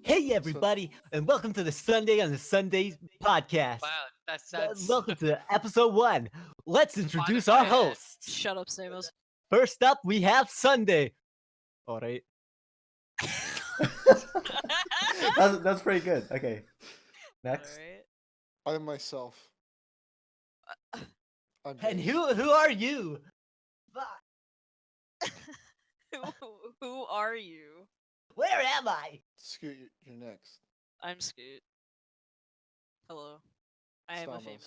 Hey everybody, and welcome to the Sunday on the Sundays podcast. Wow, that's Welcome to episode 1. Let's introduce our Spotify. hosts. Shut up, Stamos. First up, we have Sunday. All right. That's pretty good. Okay. Next. Alright. I'm myself. I'm And James. who are you? Fuck. Who are you? Where am I? Scoot, you're next. I'm Scoot. Hello. I am a female.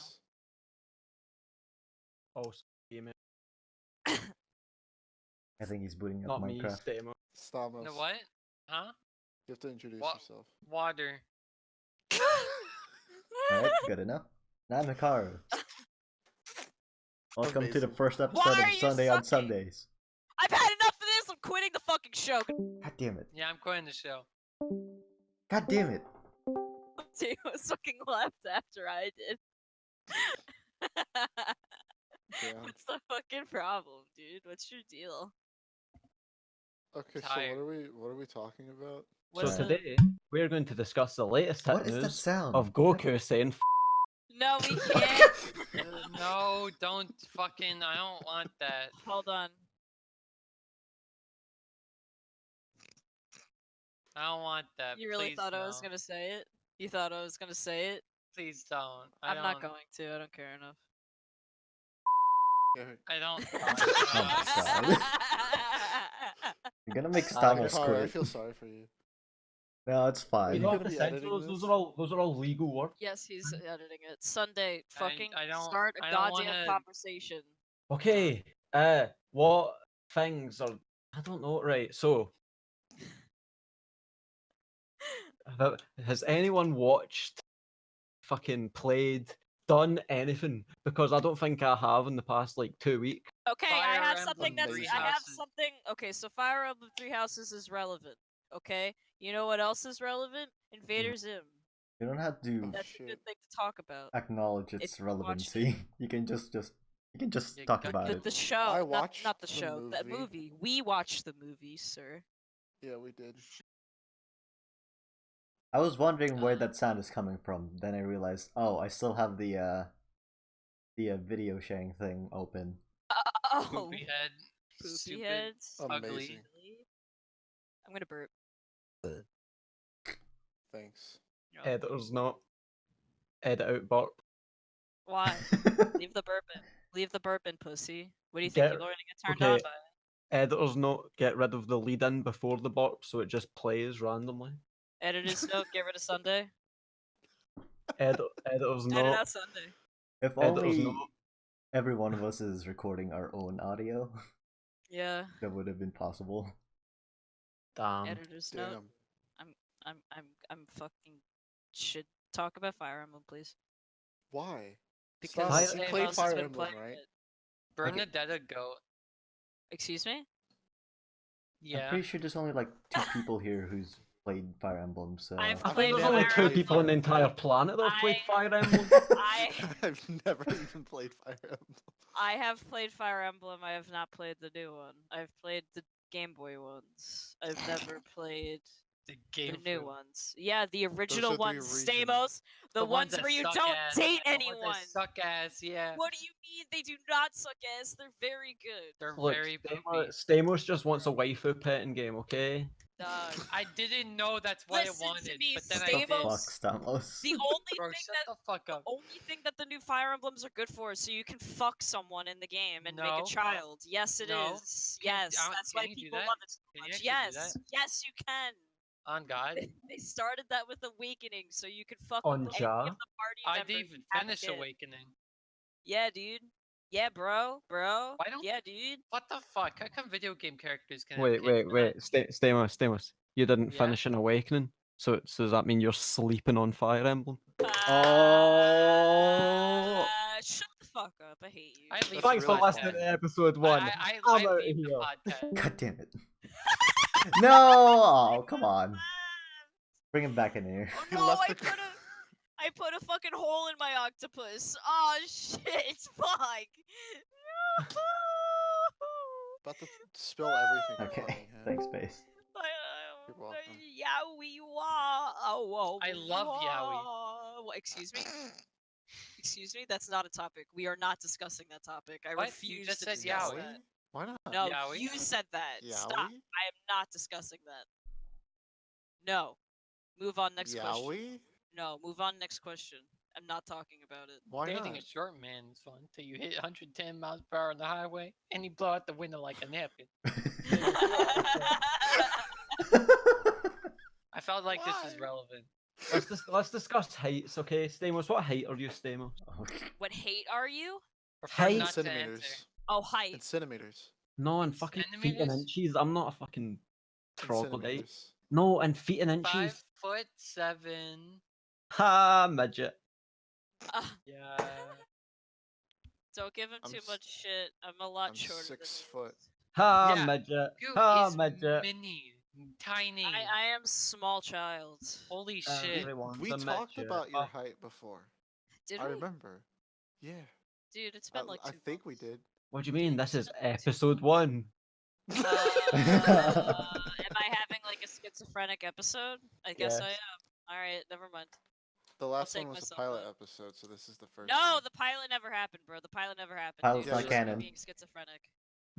Stamos. Oh, female. I think he's booting up Not me, Minecraft. Stamo. Stamos. no what? Huh? You have to introduce What? yourself. Water. Alright, good enough. Now Hikaru. Welcome to the Amazing. first Why episode are of you Sunday on sucking? Sundays. I've had enough of this. I'm quitting the fucking show. God damn it. Yeah, I'm quitting the show. God damn it. He was fucking left after I did. Damn. What's the fucking problem, dude? What's your deal? Okay, Tired. so what are we talking about? What's So the- today, we're going to discuss the latest hit What is that news sound? of Goku saying No, we can't. No, don't fucking. I don't want that. Hold on. I don't want that. You really Please thought I was no. gonna say it? You thought I was gonna say it? Please don't. I'm not don't- going to. I don't care enough. Yeah, I don't. Oh, You're gonna make Hikaru, Stamos I quit. feel sorry for you. No, it's You fine. don't gonna have to be censor editing those. this? Those are all legal work. Yes, he's editing it. Sunday, fucking I don't- start a I don't goddamn wanna- conversation. Okay. What things are? I don't know. Right. So, has anyone watched, fucking played, done anything? Because I don't think I have in the past like 2 weeks. Okay, I Fire have something Emblem that's. Three I have Houses. something. Okay, so Fire Emblem Three Houses is relevant. Okay, you know what else is relevant? Invader Zim. You don't have to That's a shit. good thing to talk about. acknowledge If its you watched relevancy. You can just You talk got about The, it. the show, I not watched the the show, the movie. movie. We watched the movie, sir. Yeah, we did. I was wondering where that sound is coming from. Then I realized, oh, I still have the video sharing thing open. Oh, Poopy head. poopy Stupid. heads. Ugly. Amazing. I'm gonna burp. Thanks. Editor's not. Edit out burp. Why? Leave the burp in. Leave the burp in, pussy. What do you think? Get- People are gonna get turned on okay. by it. Editor's note, get rid of the lead in before the burp so it just plays randomly. Editor's note, get rid of Sunday. Editor's Edit note. out Sunday. If Editor's only note. every one of us is recording our own audio, Yeah. that would have been possible. Damn. Editor's note. Damn. I'm fucking should talk about Fire Emblem, please. Why? Because Fire- you Stamos played has Fire been Emblem, playing right? it. Bernadetta goat. Excuse me? I'm Yeah. pretty sure there's only like 2 people here who's played Fire Emblem, so I've I played think there's Fire only 2 Emblem. people on the entire planet that have played I- Fire Emblem. I've never even played Fire Emblem. I have played Fire Emblem. I have not played the new one. I've played the Game Boy ones. I've never played The the game new fruit. ones. Yeah, the are original the ones, original. Stamos. The ones that where you suck don't ass. date The ones anyone. that suck ass, yeah. What do you mean they do not suck ass? They're very good. They're Look, very poopy. Stamos just wants a waifu petting game, okay? Dog. I didn't know that's what Listen I to wanted, me, but then the I did. Stamos. fuck, Stamos. The only Bro, thing shut that the fuck up. only thing that the new Fire Emblems are good for is so you can fuck someone in the game and make No. a child. Yes, it is. No. Yes, Can- that's can why you do people that? love it so Can you much. actually do Yes, that? yes, you can. On God. They started that with Awakening, so you can fuck On with any Ja? of the party I members didn't and even have a finish kid. Awakening. Yeah, dude. Yeah, bro. Why don't- Yeah, dude. What the fuck? How come video game characters can have Wait, kids wait, and wait. not- Stamos. You didn't Yeah? finish an awakening? So does that mean you're sleeping on Fire Emblem? Oh. Shut the fuck up. I hate you. I leave Thanks the for listening podcast. to episode 1. I I'm outta leave the here. podcast. God damn it. No! Oh, come on. Bring him back in here. Oh He no, left I the put a fucking hole in my octopus. Oh shit, fuck. No. About to spill everything. Okay, on me, huh? thanks, Space. I You're welcome. Yowie wah. Oh, I love Yowie. Yowie. Excuse me? Excuse me? That's not a topic. We are not discussing that topic. I What? refuse You just to said discuss Yowie. that. Why not? No, Yowie? you said that. Stop. Yowie? I am not discussing that. No. Move on, next question. Yowie? No, move on, next question. I'm not talking about it. Why Dating not? a short man is fun till you hit 110 miles per hour on the highway and he blow out the window like a napkin. I felt like this was Why? relevant. Let's discuss heights, okay? Stamos, what height are you, Stamos? What hate are you? Prefer Height. In not to answer. centimeters. Oh, In height. centimeters. No, in In fucking feet and centimeters? inches. I'm not a fucking In troglodyte. centimeters. No, in feet and inches. 5'7". Ha, midget. Yeah. Don't give him I'm too s- much shit. I'm a lot I'm shorter 6 than foot. Ha, Yeah, midget. Dude, Ha, he's midget. mini, tiny. I am small child. Holy shit. Everyone's We a talked midget. about your Oh, height before. Did I we? remember. Yeah. Dude, it's been like I 2 think we months. did. what do you mean? This is It's been like 2 episode 1. Am I having like a schizophrenic episode? I guess I Yes. am. Alright, never mind. The last take one was a myself pilot out. episode, so this is the first. No, one. the pilot never happened, bro. The pilot never happened. Pilot's dude. not It's just me canon. being schizophrenic.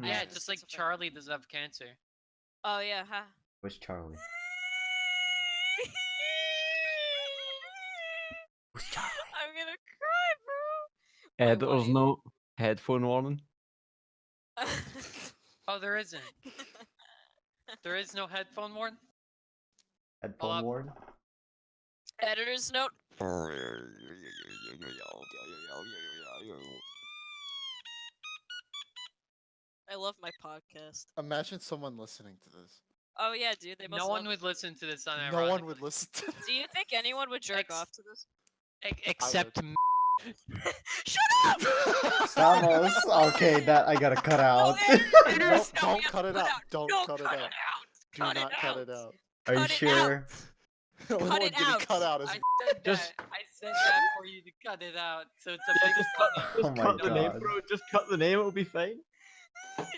I Yeah, am just like schizophrenic. Charlie doesn't have cancer. Oh yeah, huh? Which Charlie? Who's Charlie? I'm gonna cry, bro. Editor's buddy. note. Headphone warning. Oh, there isn't. There is no headphone warn? Headphone up. ward? Editor's note. I love my podcast. Imagine someone listening to this. Oh yeah, dude. They must No love one it. would listen to this on No one would listen to this. Do you think anyone would jerk Ex- off to this? Except would. me. Shut up! Stamos! Okay, that I gotta cut out. Editors, Nope, no, we don't have cut to it cut out. Don't No, cut it cut out. Do Cut it not cut out. it out. Are you Cut it sure? The only Cut one it getting out. cut out is I said Just- that. I said that for you to cut it out. So it's a big funny. Oh Just my cut the name, God. bro. Just cut the name. It'll be fine.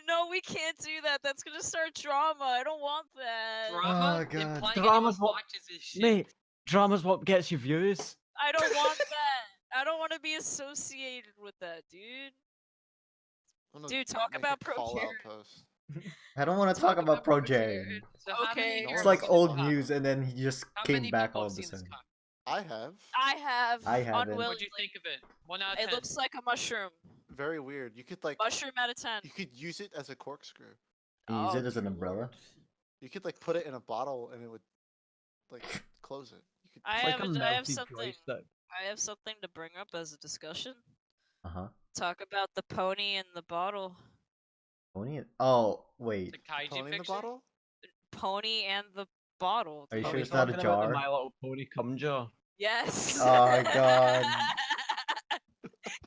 No, we can't do that. That's gonna start drama. I don't want that. Drama? Oh, God. Implying Drama's anyone what- watches this shit. Mate, drama's what gets you views. I don't want that. I don't want to be associated with that, dude. I'm gonna Dude, talk make about a call out Jared. post. I don't want to talk about Pro Jared. Jam. So how many Okay. of you It's It's have like seen old this cock? news, and then he just How came many back people all have of a seen this sudden. cock? I have. I have. I haven't. Unwillingly. What'd you think of it? 1 out of 10. It looks like a mushroom. Very weird. You could like Mushroom out of 10. you could use it as a corkscrew. You use Oh, it as an dear umbrella? Lord. You could like put it in a bottle and it would like close it. You could I It's like have, a I have melted something. joystick. I have something to bring up as a discussion. Uh-huh. Talk about the pony in the bottle. Pony it? Oh, The wait. kaiju pony in the picture? bottle? Pony and the bottle. Are you Are sure we it's not a talking about the jar? My Little Pony cum jar? Yes. Oh my God.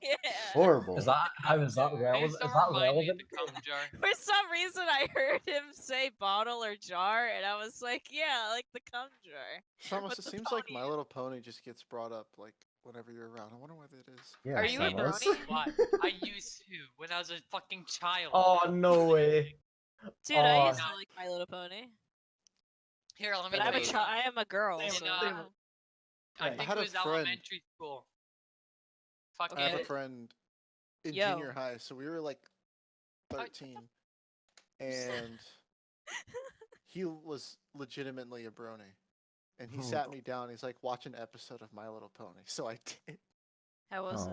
Yeah. Horrible. Is that how is that Hey, relevant? so Is that remind me of relevant? the cum jar. For some reason, I heard him say bottle or jar, and I was like, yeah, like the cum jar. Thomas, With it the seems like My pony. Little Pony just gets brought up like whenever you're around. I wonder why that is. Yeah, Are you a Stamos. brony? What? I used to when I was a fucking child. Oh no way! Dude, I Oh. used to like My Little Pony. Here, let me But I'm tell a you. child. I am a girl. In, So. I Right. think had it a was friend- elementary school. Fucking. I have a Okay. friend in Yo. junior high, so we were like 13, and he was legitimately a brony. And he Oh. sat me down. He's like, watch an episode of My Little Pony. So I did. How was Oh.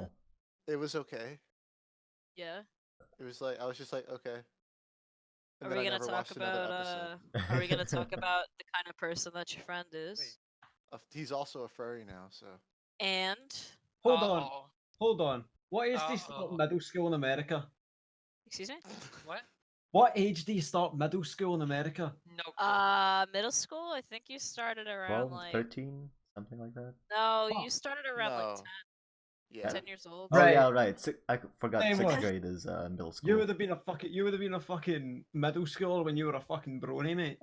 it? It was okay. Yeah. It was like I was just like, okay. And Are then we I gonna never talk watched another about? episode. Are we gonna talk about the kind of person that your friend is? He's also a furry now, so And Hold on, Uh-oh. hold on. What age do you start Uh-oh. middle school in America? excuse me. What? What age do you start middle school in America? No. clue. Middle school. I think you started around 12, like 13? Something like that? no, Oh. you started around like No. 10, yeah. 10 years old. Oh Right. yeah, right. I forgot Same 6th one. grade is middle school. You would have been a fucking middle schooler when you were a fucking brony, mate.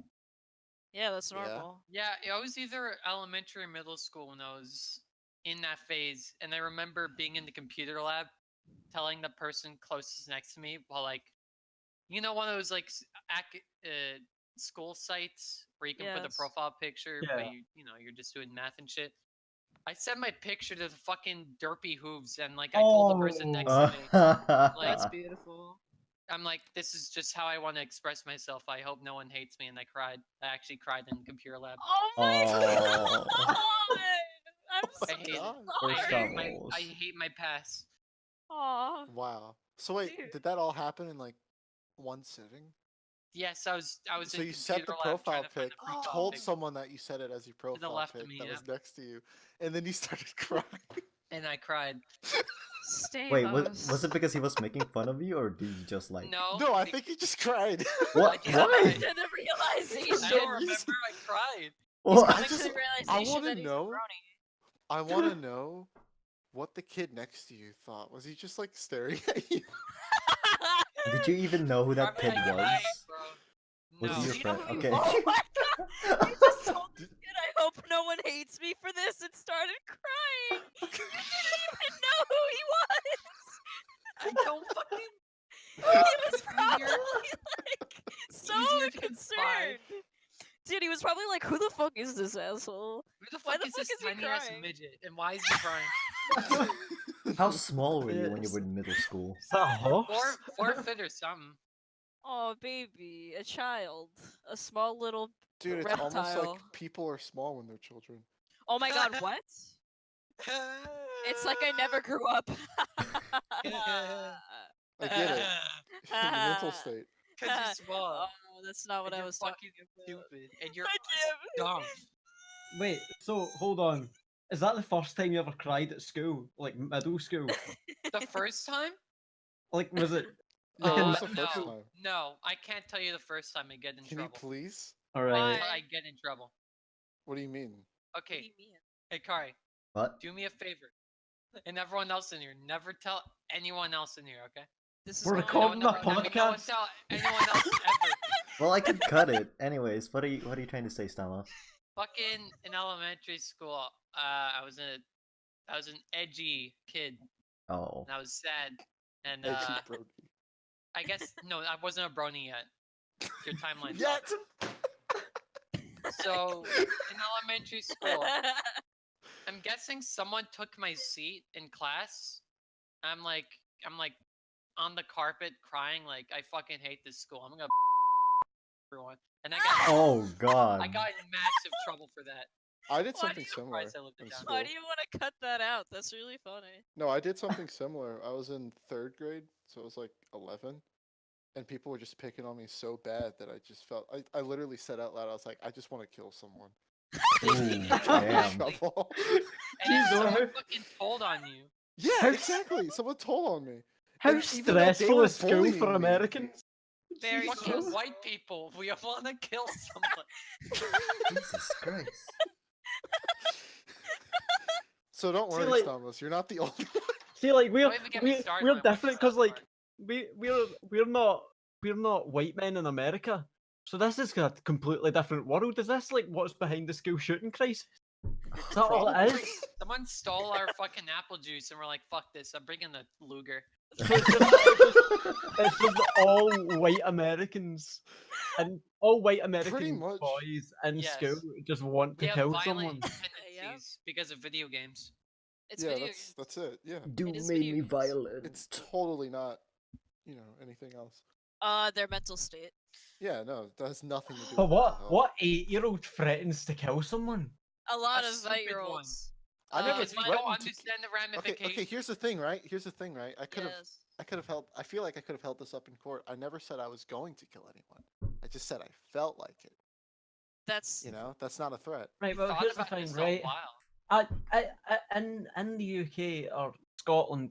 Yeah, that's Yeah. normal. Yeah, I was either elementary or middle school when I was in that phase, and I remember being in the computer lab, telling the person closest next to me while like, you know, one of those like school sites where you can put a Yes. profile picture, Yeah. but you're just doing math and shit. I sent my picture to the fucking derpy hooves, and like I told the person next to me, That's beautiful. I'm like, this is just how I want to express myself. I hope no one hates me. And I cried. I actually cried in the computer lab. Oh my Oh. god! I'm Oh so I hate it. God. Poor sorry. Stamos. I hate my past. Aw. Wow. So wait, Dude. did that all happen in like one sitting? Yes, I was So in you set the computer lab trying profile to find pic. the You profile told picture. someone that you set it as your profile left of pic me, that yeah. was next to you, and then you started crying. And I cried. Wait, Stamos. was it because he was making fun of you, or did you just like? No. No, I think you just cried. What? I Coming Why? to the realization. I no don't remember. reason. I cried. He's What? coming I to just- the I realization wanna that he's know- a brony. I want to know what the kid next to you thought. Was he just like staring at you? Did you even know who that Probably kid like, was? "Hey, bro." Was No. he your You know friend? who you- Okay. Oh my god! You just told this kid, I hope no one hates me for this, and started crying. You didn't even know who he was. I don't fucking. He was It's probably easier- like so easier to confide. concerned. Dude, he was probably like, "Who the fuck is this asshole?" Who the Why fuck the is fuck this is he tiny ass crying? midget? And why is he crying? How small were you when you were in middle school? Is that a horse? Forfeit or something. Oh, baby, a child, a small little. Dude, it's almost Reptile. like people are small when they're children. Oh my god, what? It's like I never grew up. I get it. Your mental state. Cause you're small. Oh, that's not what and I you're was fucking talking about. stupid. And you're I dumb. Wait, so hold on. Is that the first time you ever cried at school? Like middle school? The first time? Like was it? Yeah, Like what in was the middle first no, school? time? no, I can't tell you the first time I get in Can you trouble. please? Alright. Why? I get in trouble. What do you mean? What do Okay, you mean? hey Kari, What? do me a favor. And everyone else in here, never tell anyone else in here, okay? This is We're fine. recording no, a no, no, no one podcast. tell anyone else ever. Well, I could cut it. Anyways, what are you trying to say, Stamos? Fucking in elementary school, I was an edgy kid, Oh. and I was sad. And Edgy Brody. I guess no, I wasn't a brony yet. Your timeline. Yet! So in elementary school, I'm guessing someone took my seat in class. I'm like on the carpet crying like I fucking hate this school. I'm gonna everyone. And I got Oh God. I got in massive trouble for that. I did Why something do you- similar Surprised I lived it in down. school. Why do you want to cut that out? That's really funny. No, I did something similar. I was in 3rd grade, so it was like 11. And people were just picking on me so bad that I just felt. I literally said out loud, I was like, I just want to kill someone. Ooh, Got in damn. trouble. And then Jeez, someone how- fucking told on you. Yeah, How- exactly. Someone told on me. How And even though they stressful were is school for bullying me- Americans? Very Jesus. Fucking stressful. white people. We want to kill someone. Jesus Christ. So don't See, worry, like- Stamos. You're not the only one. See, like Don't even get me started we're on white different because South like Park. we're not white men in America. So this is a completely different world. Is this like what's behind the school shooting crisis? Is that all it Probably. is? Someone stole our fucking apple juice and we're like, fuck this, I'm bringing the Luger. So it's just all white Americans and all white American much. boys in Yes. school just want We to have kill violent someone. tendencies because of video games. It's Yeah, video that's games. that's it. Yeah, You It is made video me games. violent. it's totally not, anything else. Their mental state. Yeah, no, that has nothing to do. But with what? mental health. What 8-year-old threatens to kill someone? A lot A of stupid 8-year-olds. I never Because we threatened don't to understand the Okay, ramifications. okay. Here's the thing, right? I could have, Yes. I could have held. I feel like I could have held this up in court. I never said I was going to kill anyone. I just said I felt like it. That's That's not a threat. Right, We well thought here's the about thing, this right? a while. In the UK or Scotland,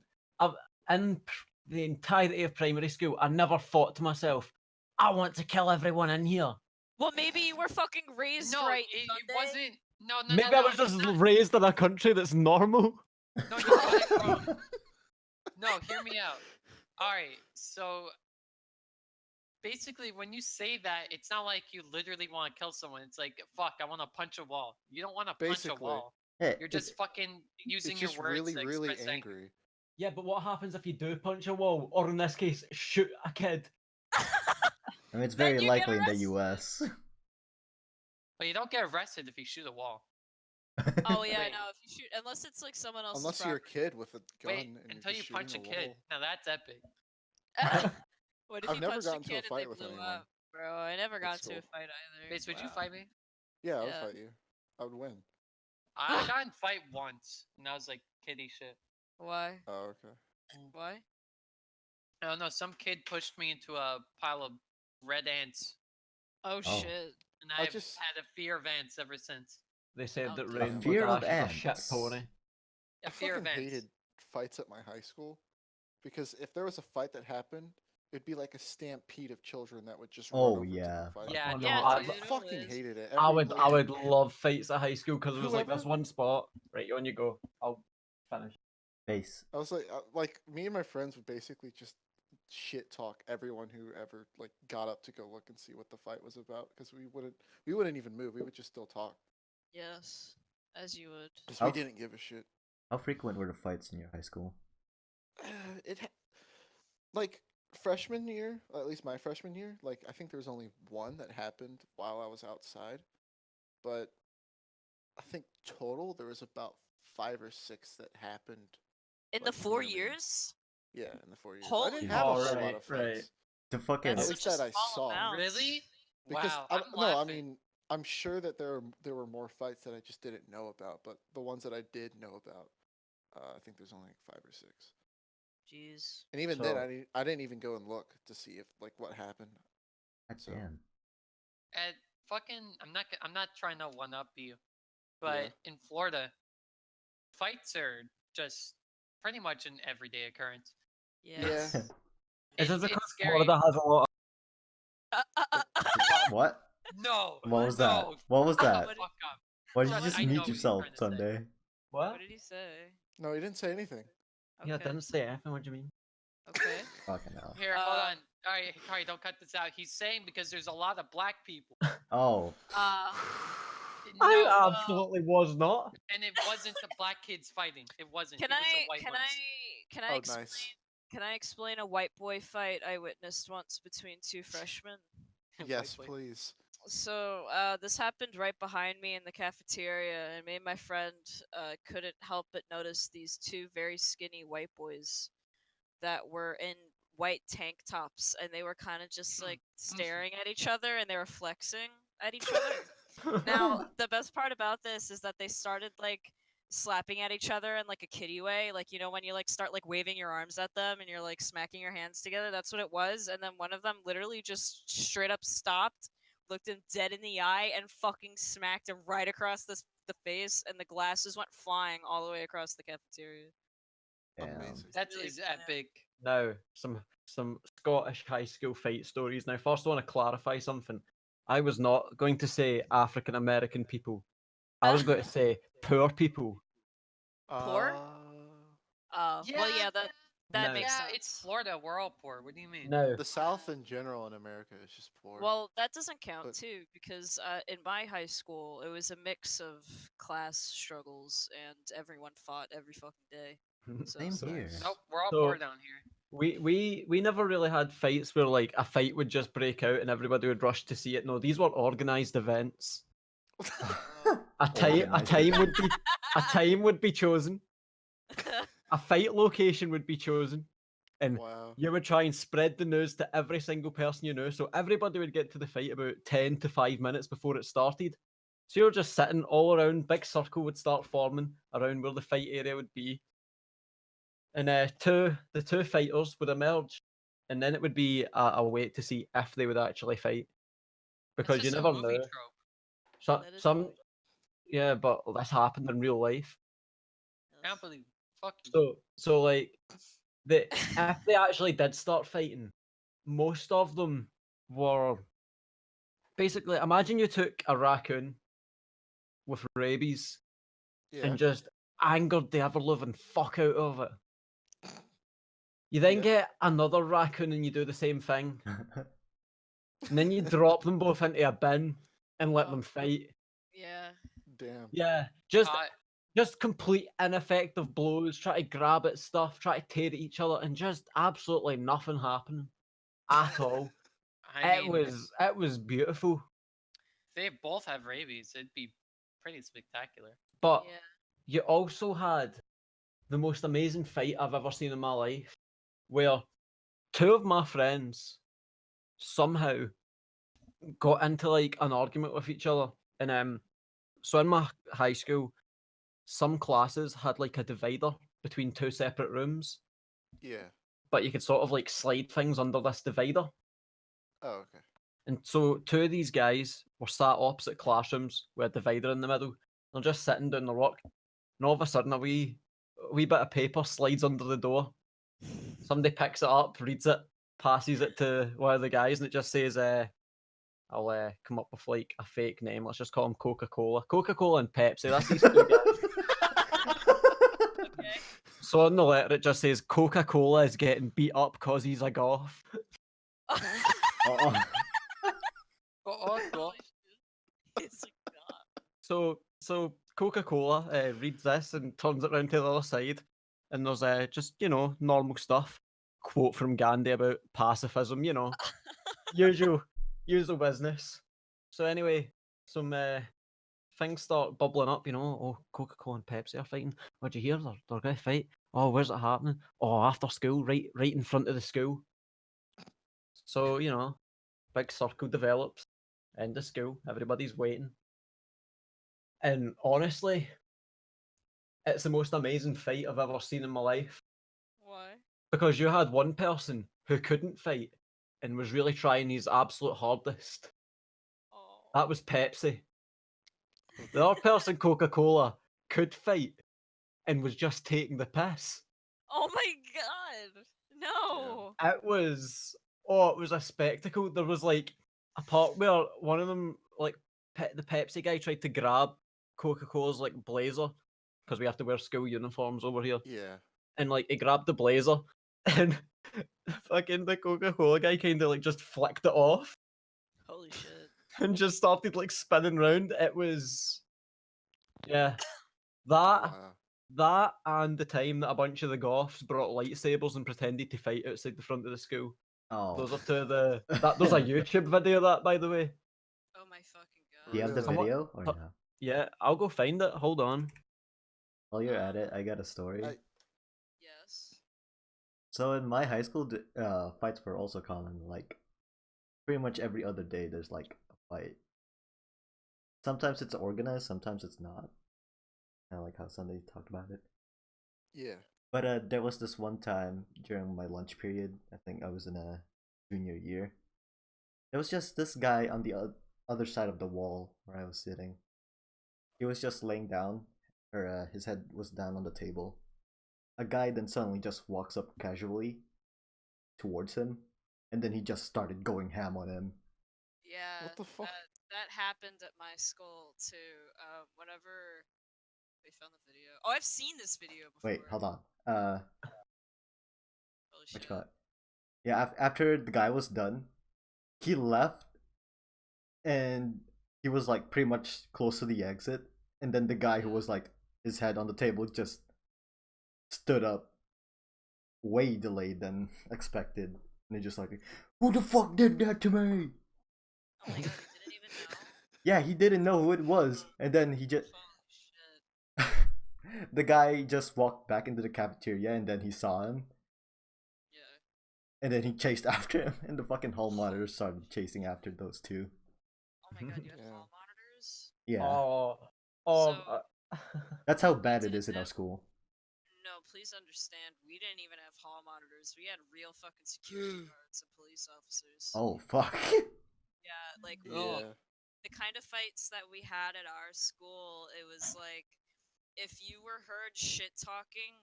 the entirety of primary school, I never thought to myself, I want to kill everyone in here. well, maybe you were fucking raised No, right. it Sunday. wasn't. No, Maybe no, I was it's just not- raised in a country that's normal. No, you got it wrong. No, hear me out. Alright, so basically when you say that, it's not like you literally want to kill someone. It's like, fuck, I want to punch a wall. You don't want to punch a Basically. wall. Hey, You're just fucking using It's your just words really, to really express anger. angry. Yeah, but what happens if you do punch a wall, or in this case, shoot a kid? I mean, it's Then very you get likely in the arrested. U.S. But you don't get arrested if you shoot a wall. Oh yeah, Wait. no. If you shoot, unless it's like someone else's Unless you're a property. kid with a gun Wait and you're until just you punch a shooting kid. wall. Now that's epic. What if I've you never punched a gotten into a kid and fight they with blew anyone. up? Bro, I never got That's into a cool. fight either. Base, would you Wow. fight me? Yeah, I would Yeah. fight you. I would win. I got in a fight once, and that was like kiddie shit. Why? Oh, okay. Why? I don't know. Some kid pushed me into a pile of red ants, Oh, shit. and I I've just- had a fear of ants ever since. They said Oh, that dear. Rainbow fear of Dash is a shit ants. pony. A I fear of fucking ants. hated fights at my high school because if there was a fight that happened, it'd be like a stampede of children that would just run Oh, over to yeah. the fight. Yeah, Oh, no, Yeah, I- I dude, fucking always. hated it. I Every, would like, I would love fights at high school because it was like this Whoever- one spot. Right, on you go. I'll finish. Base. I was like me and my friends would basically just shit talk everyone who ever like got up to go look and see what the fight was about because we wouldn't even move. We would just still talk Yes, as you would. because we Oh. didn't give a shit. How frequent were the fights in your high school? Like freshman year, at least my freshman year, like I think there was only one that happened while I was outside, but I think total there was about 5 or 6 that happened. In the Like, 4 near me. years? Yeah, in the 4 years. I Holy didn't have a whole lot Right, of right. fights. To fucking. At That's least such a that I small saw. amount. Really? Because Wow. I'm, I'm no, I laughing. mean I'm sure that there were more fights that I just didn't know about, but the ones that I did know about, I think there's only like 5 or 6. Jeez. And even then, So- I didn't even go and look to see if like what happened. God So- damn. At fucking, I'm not trying to one up you, but in Florida, fights are just pretty much an everyday occurrence. Yeah. Yeah. Is it It's because scary. Florida has a lot What? No. What was that? no. What was Shut the that? fuck up. Why did you What just did- I know mute what you're yourself, trying to say. Sunday? What? What did he say? No, he didn't say anything. Yeah, I Okay. didn't say anything. What do you mean? Okay. Fucking hell. Here, hold Uh, on. All right, Kari, don't cut this out. He's saying because there's a lot of black people. Oh. No, I absolutely was not. and it wasn't the black kids fighting. It wasn't. Can it was the I white can ones. I can I Oh, explain nice. can I explain a white boy fight I witnessed once between 2 freshmen? White Yes, boy. please. So this happened right behind me in the cafeteria, and me and my friend couldn't help but notice these 2 very skinny white boys that were in white tank tops, and they were kind of just like staring at each other, and they were flexing at each other. Now, the best part about this is that they started like slapping at each other in like a kiddie way, like you know when you like start like waving your arms at them and you're like smacking your hands together. That's what it was. And then one of them literally just straight up stopped, looked him dead in the eye, and fucking smacked him right across the face, and the glasses went flying all the way across the cafeteria. Damn. Amazing. That really is funny. epic. Now, some Scottish high school fight stories. Now, first, I want to clarify something. I was not going to say African American people. I was going to say poor people. Poor? Well, yeah, that No. makes Yeah, sense. it's Florida. We're all poor. What do you mean? No, The South in general in America is just poor. Well, that doesn't count But- too, because in my high school, it was a mix of class struggles, and everyone fought every fucking day. So, Same So- here. Nope, we're all So- poor down here. we never really had fights where like a fight would just break out and everybody would rush to see it. No, these were organized events. A Organized time would be a time would be chosen. A fight location would be chosen, and Wow. you would try and spread the news to every single person you knew, so everybody would get to the fight about 10 to 5 minutes before it started. So you're just sitting all around, big circle would start forming around where the fight area would be. And the two fighters would emerge, and then it would be a wait to see if they would actually fight. It's Because you just a never movie know. trope. That is Some funny. yeah, but this happened in real life. I don't believe. Fuck you. So like if they actually did start fighting, most of them were basically, imagine you took a raccoon with rabies Yeah. and just angered the ever living fuck out of it. You then Yeah. get another raccoon and you do the same thing, and then you drop them both into a bin and let Oh. them fight. Yeah. Damn. Yeah, Uh, just complete ineffective blows, try to grab at stuff, try to tear at each other, and just absolutely nothing happening at all. I mean, it was beautiful. if they both have rabies, it'd be pretty spectacular. But Yeah. you also had the most amazing fight I've ever seen in my life, where two of my friends somehow got into like an argument with each other. And so in my high school, some classes had like a divider between two separate rooms, Yeah. but you could sort of like slide things under this divider. Oh, okay. And so two of these guys were sat opposite classrooms with a divider in the middle. They're just sitting doing their work, and all of a sudden a wee bit of paper slides under the door. Somebody picks it up, reads it, passes it to one of the guys, and it just says, I'll come up with like a fake name. Let's just call him Coca-Cola. Coca-Cola and Pepsi. That's these two guys. Okay. So on the letter it just says Coca-Cola is getting beat up cause he's a goth. Oh, Oh, cool. It's like, God. So Coca-Cola reads this and turns it round to the other side, and there's just normal stuff. Quote from Gandhi about pacifism, usual business. So anyway, some things start bubbling up, Oh, Coca-Cola and Pepsi are fighting. What'd you hear? They're going to fight. Oh, where's it happening? Oh, after school, right in front of the school. So big circle develops. End of school, everybody's waiting. And honestly, it's the most amazing fight I've ever seen in my life. Why? Because you had one person who couldn't fight and was really trying his absolute hardest. Oh. That was Pepsi. The other person, Coca-Cola, could fight and was just taking the piss. Oh my God. No. It was a spectacle. There was like a part where one of them, like the Pepsi guy, tried to grab Coca-Cola's like blazer, because we have to wear school uniforms over here. Yeah. And like he grabbed the blazer, and fucking the Coca-Cola guy kind of like just flicked it off Holy shit. and just started like spinning round. It was, yeah, that Wow. and the time that a bunch of the goths brought lightsabers and pretended to fight outside the front of the school. oh. Those are two of the there's a YouTube video of that, by the way. Oh my fucking God. Do you have the Really? video or Huh. no? Yeah, I'll go find it. Hold on. While you're at it, I got a story. Yes. So in my high school, fights were also common. Like, pretty much every other day, there's like a fight. Sometimes it's organized, sometimes it's not. Kind of like how Sunday talked about it. Yeah. But there was this one time during my lunch period. I think I was in a junior year. There was just this guy on the other side of the wall where I was sitting. He was just laying down, or his head was down on the table. A guy then suddenly just walks up casually towards him, and then he just started going ham on him. Yeah. What the fuck? That happened at my school too. Whenever we found the video. Oh, I've seen this video before. Wait, hold on. Holy What shit. you call it? Yeah, after the guy was done, he left, and he was like pretty much close to the exit, and then the guy who was like his head on the table just stood up, way delayed than expected, and he just like, who the fuck did that to me? Oh my God, you didn't even know? Yeah, he didn't know who it was, and then he just Holy shit. the guy just walked back into the cafeteria, and then he saw him, Yeah. and then he chased after him, and the fucking hall monitor started chasing after those two. Oh my God, you had Yeah. hall monitors? Yeah, Oh, So- that's how bad it didn't is in our have- school. No, please understand, we didn't even have hall monitors. We had real fucking security guards and police officers. Oh fuck. Yeah, like Oh. Yeah. the kind of fights that we had at our school, it was like if you were heard shit talking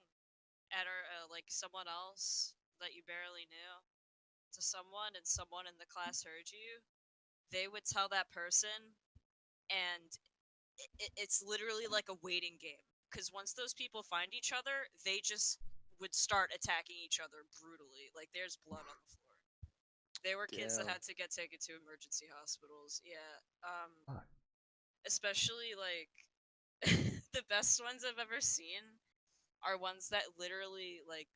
at our like someone else that you barely knew to someone, and someone in the class heard you, they would tell that person, and it's literally like a waiting game. Because once those people find each other, they just would start attacking each other brutally. Like there's blood on the floor. There were kids that Damn. had to get taken to emergency hospitals. Yeah. Fuck. Especially like the best ones I've ever seen are ones that literally like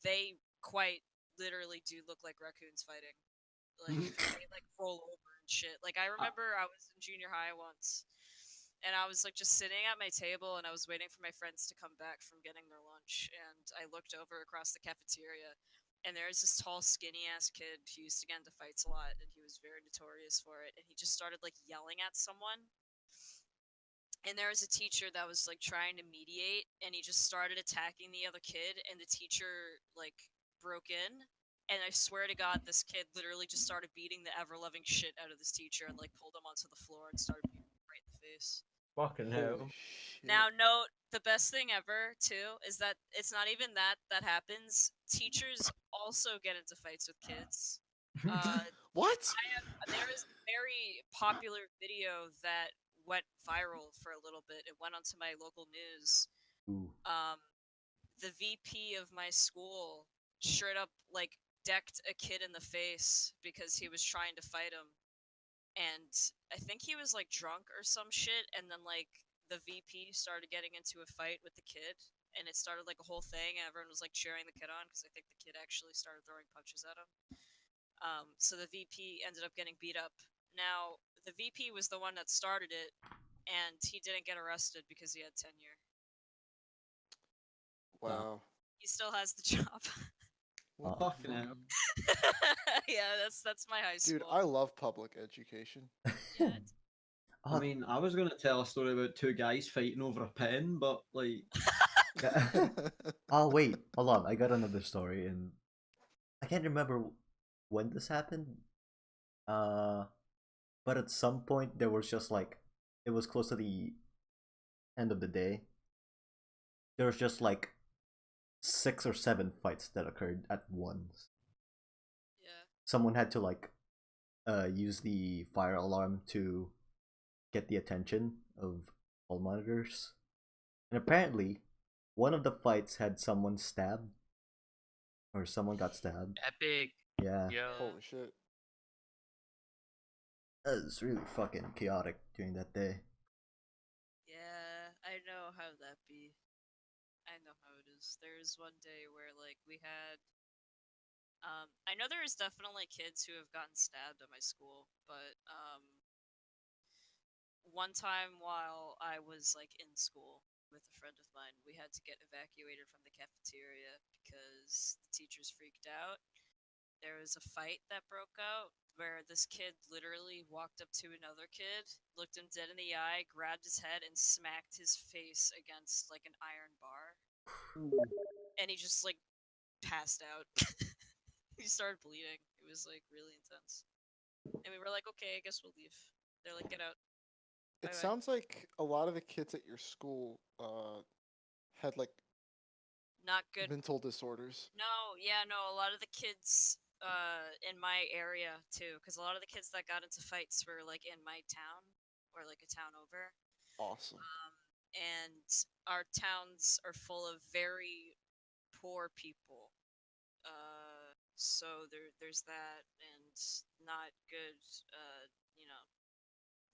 they quite literally do look like raccoons fighting. Like they like roll over and shit. Like I remember I was in junior high once, and I was like just sitting at my table, and I was waiting for my friends to come back from getting their lunch, and I looked over across the cafeteria, and there was this tall, skinny ass kid who used to get into fights a lot, and he was very notorious for it, and he just started like yelling at someone. And there was a teacher that was like trying to mediate, and he just started attacking the other kid, and the teacher like broke in, and I swear to God, this kid literally just started beating the ever loving shit out of this teacher and like pulled him onto the floor and started beating him right in the face. Fucking hell. Holy shit. Now, note the best thing ever too is that it's not even that happens. Teachers also get into fights with kids. What? There is a very popular video that went viral for a little bit. It went onto my local news. Ooh. The VP of my school straight up like decked a kid in the face because he was trying to fight him, and I think he was like drunk or some shit, and then like the VP started getting into a fight with the kid, and it started like a whole thing, and everyone was like cheering the kid on because I think the kid actually started throwing punches at him. So the VP ended up getting beat up. Now, the VP was the one that started it, and he didn't get arrested because he had tenure. Wow. He still has the job. What the Fucking fuck? hell. Yeah, that's my high school. Dude, I love public education. Yeah, I mean, I was going to tell a story about two guys fighting over a pen, but like, Oh wait, hold on. I got another story, and I can't remember when this happened. But at some point there was just like, it was close to the end of the day. There was just like 6 or 7 fights that occurred at once. yeah. Someone had to like use the fire alarm to get the attention of all monitors. And apparently one of the fights had someone stabbed, or someone got stabbed. Epic. Yeah. Holy shit. It was really fucking chaotic during that day. Yeah, I know how that be. I know how it is. There's one day where like we had I know there is definitely kids who have gotten stabbed at my school, but one time while I was like in school with a friend of mine, we had to get evacuated from the cafeteria because the teachers freaked out. There was a fight that broke out where this kid literally walked up to another kid, looked him dead in the eye, grabbed his head, and smacked his face against like an iron bar. And he just like passed out. He started bleeding. It was like really intense. And we were like, okay, I guess we'll leave. They're like, get out. It Bye-bye. sounds like a lot of the kids at your school had like Not good. mental disorders. No, yeah, no, a lot of the kids in my area too, because a lot of the kids that got into fights were like in my town or like a town over. Awesome. And our towns are full of very poor people. So there's that, and not good,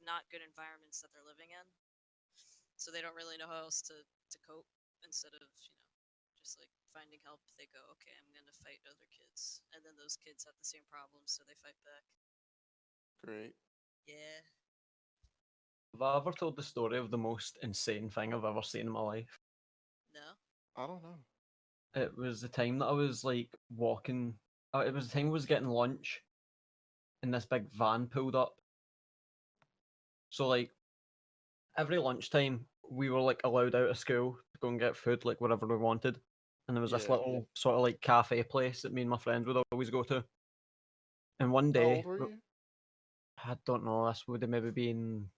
not good environments that they're living in. So they don't really know how else to cope. Instead of just like finding help, they go, okay, I'm gonna fight other kids, and then those kids have the same problems, so they fight back. Great. Yeah. Have I ever told the story of the most insane thing I've ever seen in my life? No. I don't know. It was the time that I was like walking. It was the time I was getting lunch, and this big van pulled up. So like every lunchtime, we were like allowed out of school to go and get food like wherever we wanted, and there was this Yeah. little sort of like cafe place that me and my friends would always go to. And one How day, old were you? I don't know, this would have maybe been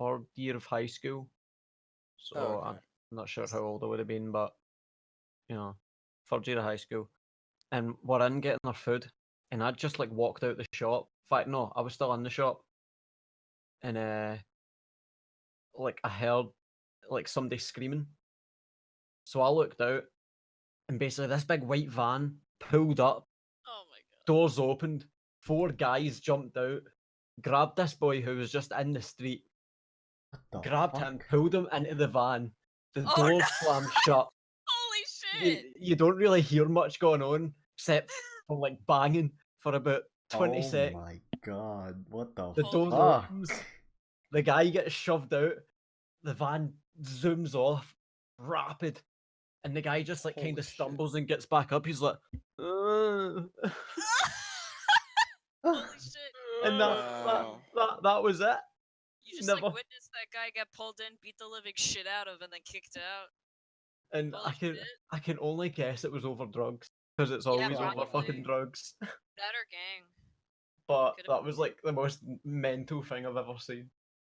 3rd year of high school. So Oh, okay. I'm not sure how old I would have been, but 3rd year of high school. And we're in getting our food, and I'd just like walked out the shop. In fact, no, I was still in the shop. And like I heard like somebody screaming. So I looked out, and basically this big white van pulled up, Oh my god. doors opened, 4 guys jumped out, grabbed this boy who was just in the street, What the grabbed fuck? him, pulled him into the van. The Oh, doors no! slammed shut. Holy You, shit! you don't really hear much going on except for like banging. for about 20 Oh seconds. my god, what the The Holy door fuck? opens, the guy gets shoved out, the van zooms off, rapid, and the guy just like Holy kind of shit. stumbles and gets back up. He's like, Holy shit! and Wow. that was it. You just Never. like witnessed that guy get pulled in, beat the living shit out of, and then kicked out. And Holy shit! I can only guess it was over drugs because it's Yeah, always over probably. fucking drugs. That or gang. But Could've that was like the most mental thing I've ever seen.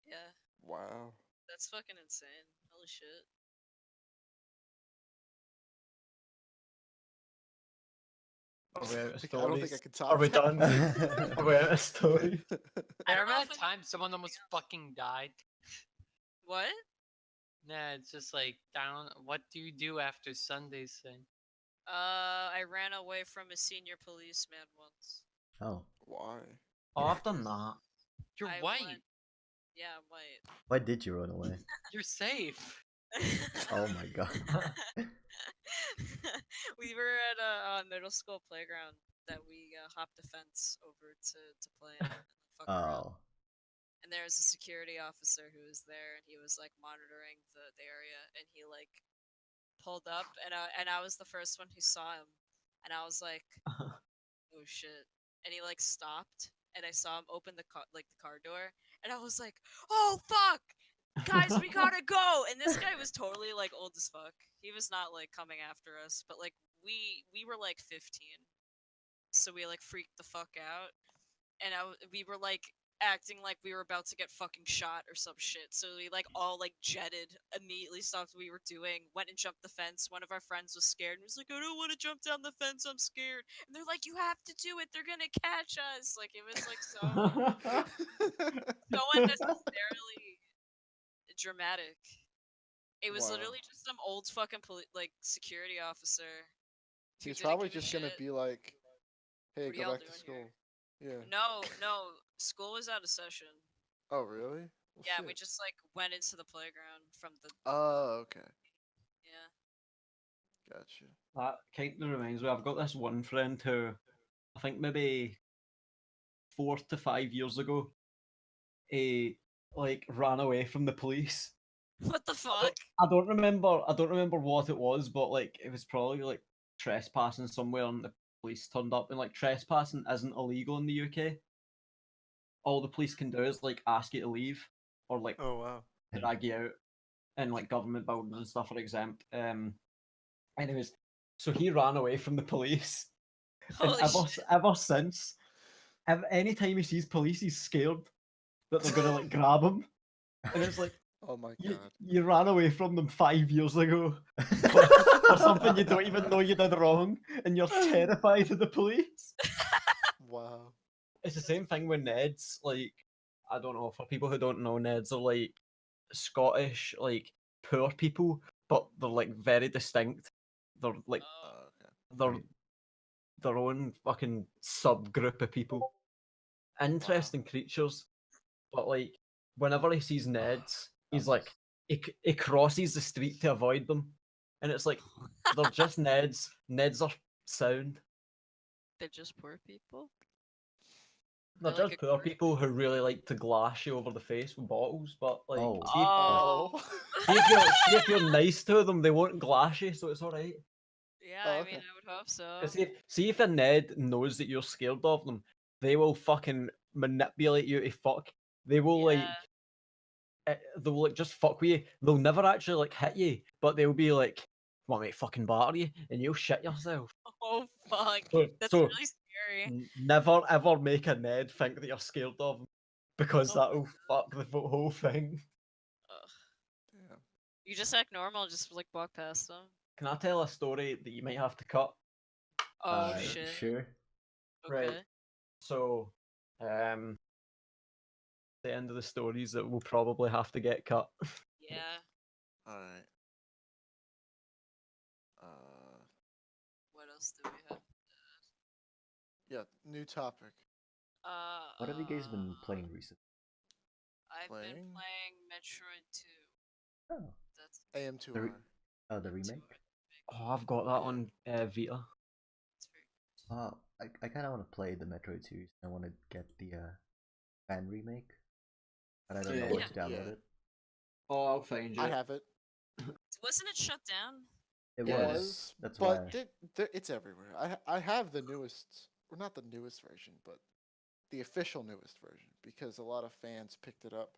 Yeah, Wow. that's fucking insane. Holy shit. Are we out of I don't think I stories? could top Are we that. done? Are we out of stories? I I don't remember know that if time someone almost fucking died. What? Nah, it's just like, I don't. What do you do after Sunday's thing? I ran away from a senior policeman once. Oh, Why? Oh, I've done that. You're I white. went- Yeah, I'm white. why did you run away? You're safe. Oh my god. We were at a middle school playground that we hopped a fence over to play in and fuck around. Oh. And there was a security officer who was there, and he was like monitoring the area, and he like pulled up, and I was the first one who saw him, and I was like, oh shit, and he like stopped, and I saw him open the car door, and I was like, oh fuck, guys, we gotta go. And this guy was totally like old as fuck. He was not like coming after us, but like we were like 15, so we like freaked the fuck out, and we were like acting like we were about to get fucking shot or some shit. So we like all like jetted, immediately stopped what we were doing, went and jumped the fence. One of our friends was scared and was like, I don't want to jump down the fence, I'm scared. And they're like, you have to do it, they're gonna catch us. Like it was like so unnecessarily dramatic. It was Wow. literally just some old fucking like security officer. who He's didn't probably give a just gonna shit. be like, "Hey, What are go y'all back to doing school." here? Yeah. No, school was out of session. Oh, really? Well, Yeah, we shit. just like went into the playground from the Oh, okay. yeah. Gotcha. That kind of reminds me. I've got this one friend who I think maybe 4 to 5 years ago, he like ran away from the police. What the fuck? I don't remember. I don't remember what it was, but like it was probably like trespassing somewhere, and the police turned up. And like trespassing isn't illegal in the UK. All the police can do is like ask you to leave, or like Oh, wow. drag you out, and like government buildings and stuff are exempt. Anyways, so he ran away from the police, and Holy shit. ever since, anytime he sees police, he's scared that they're gonna like grab him, and it's like. Oh my You, god. you ran away from them 5 years ago for something you don't even know you did wrong, and you're terrified of the police. Wow. It's the same thing with Neds. Like, I don't know, for people who don't know, Neds are like Scottish, like poor people, but they're like very distinct. They're like Oh, Okay. they're Right. their own fucking subgroup of people. Interesting creatures, but like whenever he sees Neds, he's like he crosses the street to avoid them, and it's like they're just Neds. Neds are sound. they're just poor people. They're They're like just a poor group. people who really like to glash you over the face with bottles. But like, Oh. see, Oh. see if you're nice to them, they won't glash you, so it's all right. Yeah, Oh, I okay. mean, I would hope so. See if a Ned knows that you're scared of them, they will fucking manipulate you to fuck. They will like they'll like just fuck with you. They'll never actually like hit you, but they'll be like, "Want me to fucking batter you?" and you'll shit yourself. Oh fuck. So, That's so really scary. never ever make a Ned think that you're scared of him, because Oh that'll fuck the whole thing. Ugh. Damn. You just act normal, just like walk past them. Can I tell a story that you might have to cut? Oh shit. Sure. Okay. Right. So, the end of the stories that will probably have to get cut. Yeah. All right. What else do we have? Yeah. New topic. What have you guys been playing recently? I've been Playing? playing Metroid 2. Oh, That's AM2R. the the remake. Oh, I've got that on Vita. very Oh, I kind of want to play the Metroid series. I want to get the fan remake, but I don't know Yeah. where to download Yeah. it. Oh, I'll find you. I have it. Wasn't it shut down? It Yeah. was. That's but why. it's everywhere. I have the newest, or not the newest version, but the official newest version, because a lot of fans picked it up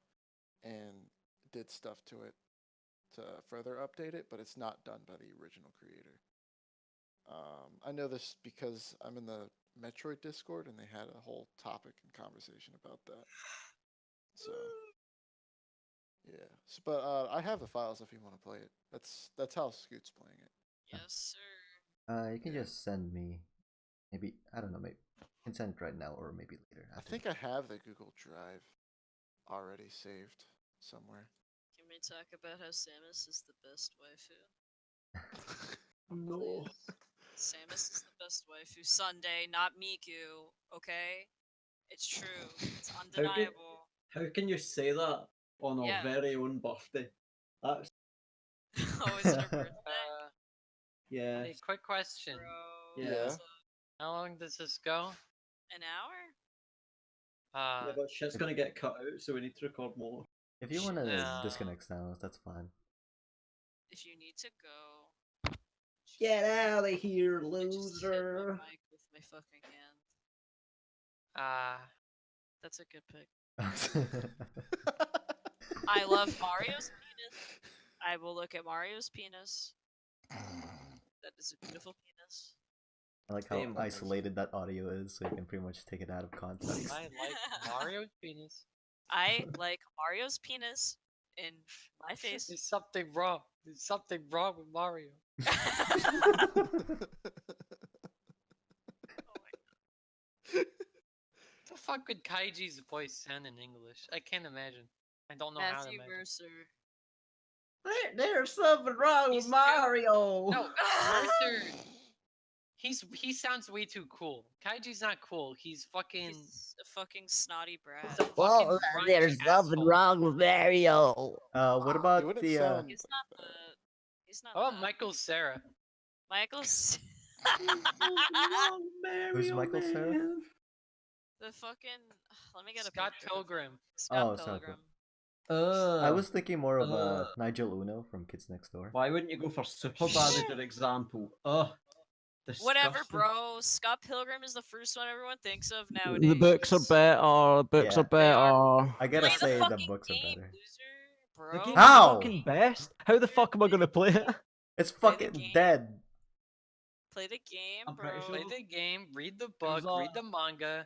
and did stuff to it to further update it, but it's not done by the original creator. I know this because I'm in the Metroid Discord, and they had a whole topic and conversation about that. So, yeah. But I have the files if you want to play it. That's how Scoot's playing it. Yes, sir. You can just send me. Maybe I don't know. Maybe you can send it right now or maybe later. I think I have the Google Drive already saved somewhere. Can we talk about how Samus is the best waifu? No. Samus is the best waifu. Sundae, not Miku. Okay, it's true. It's undeniable. How can you say that on our Yeah. very own birthday? That's Oh, is it her birthday? yeah. Hey, quick question. Bro, Yeah. what's up? How long does this go? An hour? Yeah, but shit's gonna get cut out, so we need to record more. If you want to Yeah. disconnect sounds, that's fine. If you need to go. Get out of here, I just hit my loser. mic with my fucking hand. That's a good pick. I love Mario's penis. I will look at Mario's penis. That is a beautiful penis. I like how Same with isolated that audio is, so you can pretty much take it out of context. I like Mario's penis. I like Mario's penis in my face. There's something wrong. There's something wrong with Mario. The fuck could Kaiji's voice sound in English? I can't imagine. I don't know how to Matthew imagine. Mercer. There's something wrong He's with Mario. No, Mercer. He sounds way too cool. Kaiji's not cool. He's fucking. He's a fucking snotty brat. He's a fucking grunge asshole. wrong with Mario. What about wouldn't the sound- He's not the. He's not. Oh, the, Michael Cera. Michael's Who's Michael Cera? the fucking. Let me get Scott a picture of him. Pilgrim. Scott Oh, Scott Pilgrim. I was thinking more of uh, Nigel Uno from Kids Next Door. Why wouldn't you go for Superbad as your example? Whatever, disgusting. bro. Scott Pilgrim is the first one everyone thinks of nowadays. The books are better. The books Yeah. are better. I gotta Play say the fucking books are game, better. loser, The bro. game's How? fucking best. How the fuck am I gonna play it? It's Play the fucking game. dead. Play the game, I'm bro. pretty sure- Play the game, read the was book, read a- the manga.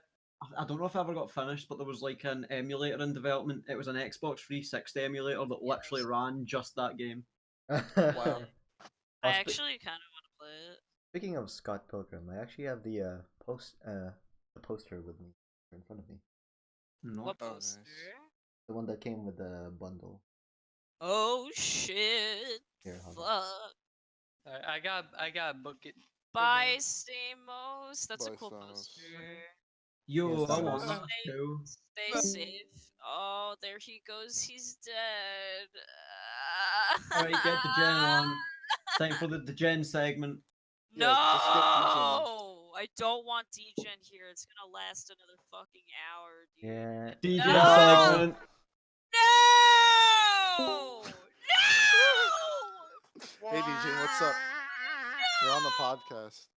I don't know if I ever got finished, but there was like an emulator in development. It was an Xbox 360 emulator that literally Yes. ran just that game. I Oh, actually kind of want to play it. Speaking of Scott Pilgrim, I actually have the poster with me in front of me. No. What Oh, poster? nice. The one that came with the bundle. Oh shit! Here, hold Fuck. Alright, I got book it. Bye, Stamos. That's a Bye, cool Stamos. poster. Yo, Yes, I that want is. that too. Stay safe. Oh, there he goes. He's dead. Alright, get the gen on. Time for the Degen segment. No, Yeah, just get Degen. I don't want Degen here. It's gonna last another fucking hour, dude. Yeah. DJ No! segment. No! No! Hey DJ, what's up? You're on the podcast.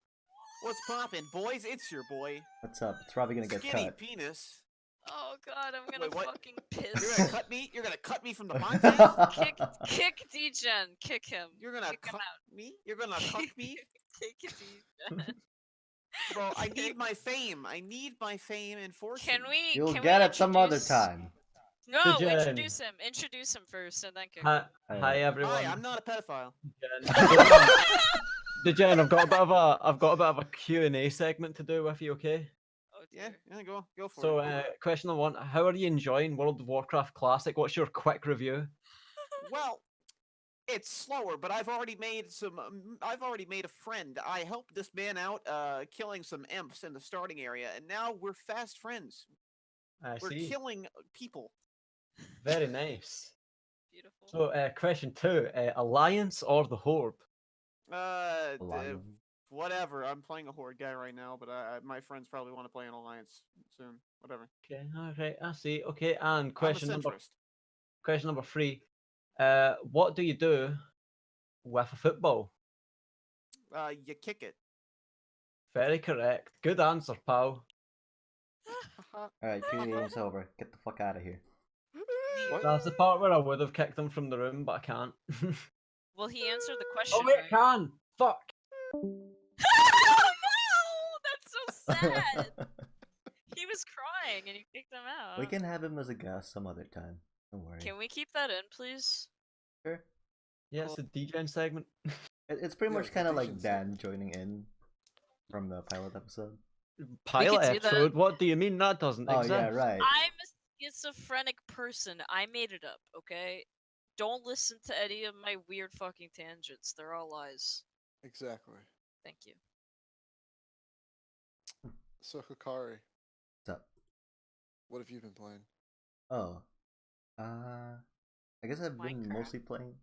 What's poppin', boys? It's your boy. What's up? It's probably gonna get Skinny cut. penis. Oh god, I'm gonna Wait, what? fucking You're piss. gonna cut me? You're gonna cut me from the podcast? Kick Degen. Kick him. You're gonna Kick him cut out. me? You're gonna cut me? Kick Degen. Bro, I need my fame. I need my fame and fortune. Can we? You'll can get we it some other introduce- time. No, Degen. introduce him. Introduce him first, and then kick him. Hi, hi everyone. Hi, I'm not a pedophile. Degen, I've got a bit of a Q&A segment to do with you, okay? Oh, Yeah, dear. go for So, it. question number one: how are you enjoying World of Warcraft Classic? What's your quick review? Well, it's slower, but I've already made a friend. I helped this man out, killing some imps in the starting area, and now we're fast friends. I We're see. killing people. Very nice. Beautiful. So, question two: Alliance or the Horde? The Lion. whatever. I'm playing a horde guy right now, but my friends probably want to play an alliance soon. Whatever. Okay, alright, I see. Okay, and I'm a question centrist. number 3. What do you do with a football? You kick it. Very correct. Good answer, pal. Alright, game's over. Get the fuck out of here. What? That's the part where I would have kicked him from the room, but I can't. Well, he answered the question. Oh wait, right. can! Fuck! No, that's so sad. He was crying and you kicked him out. We can have him as a guest some other time. Don't worry. Can we keep that in, please? Sure. Yeah, it's the DJing segment. It's pretty Yeah, much it's kind of a like decent Dan segment. joining in from the pilot episode. Pilot do that. episode? What do you mean that doesn't Oh exist? yeah, right. I'm a schizophrenic person. I made it up, okay? Don't listen to any of my weird fucking tangents. They're all lies. Exactly. Thank you. So Hikari, What's up? what have you been playing? Oh, I guess I've been Minecraft. mostly playing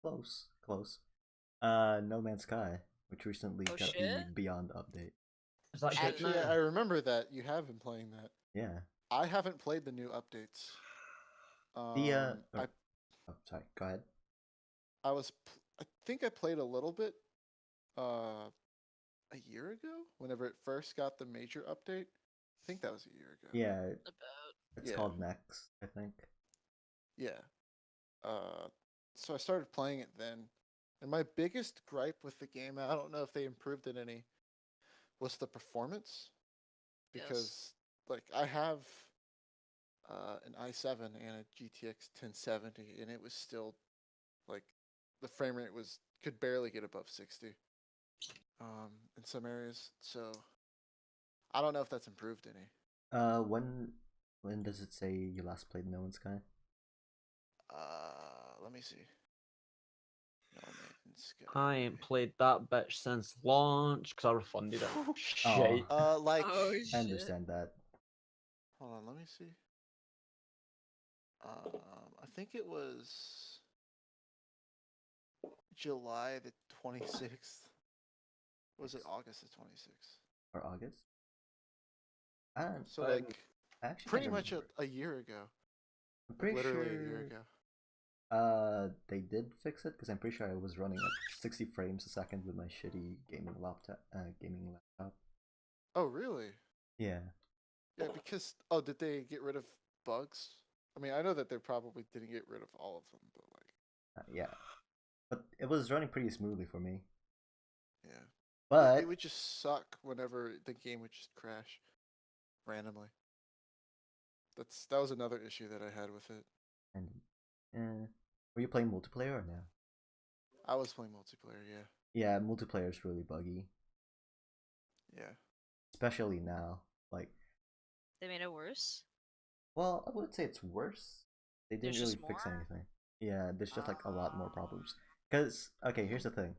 close. No Man's Sky, which recently Oh, got the shit? Beyond update. Is that good Actually, now? I remember that you have been playing that. Yeah. I haven't played the new updates. Oh, sorry. Go ahead. I think I played a little bit a year ago whenever it first got the major update. I think that was a year ago. Yeah, About. it's Yeah. called Next, I think. Yeah. So I started playing it then. And my biggest gripe with the game, I don't know if they improved it any, was the performance. Yes. Because like I have an i7 and a GTX 1070 and it was still like the frame rate could barely get above 60 in some areas. So I don't know if that's improved any. When does it say you last played No Man's Sky? Let me see. No Man's Sky. I ain't played that bitch since launch because I refunded it. Shite. Like Oh, I shit. understand that. hold on, let me see. I think it was July the 26th. Was it August the 26th? Or August? I don't. So Um, like I actually pretty can't much remember. a year ago. I'm pretty Literally sure. a year ago. They did fix it because I'm pretty sure I was running at 60 frames a second with my shitty gaming laptop. Oh really? Yeah. Yeah, because did they get rid of bugs? I mean, I know that they probably didn't get rid of all of them, but like, Yeah. But it was running pretty smoothly for me. yeah. But It would just suck whenever the game would just crash randomly. That was another issue that I had with it. and were you playing multiplayer or no? I was playing multiplayer, yeah. Yeah, multiplayer is really buggy, Yeah. especially now. Like, They made it worse? well, I wouldn't say it's worse. They didn't There's really just fix more? anything. Yeah, there's just like a lot more problems. Cause okay, here's the thing.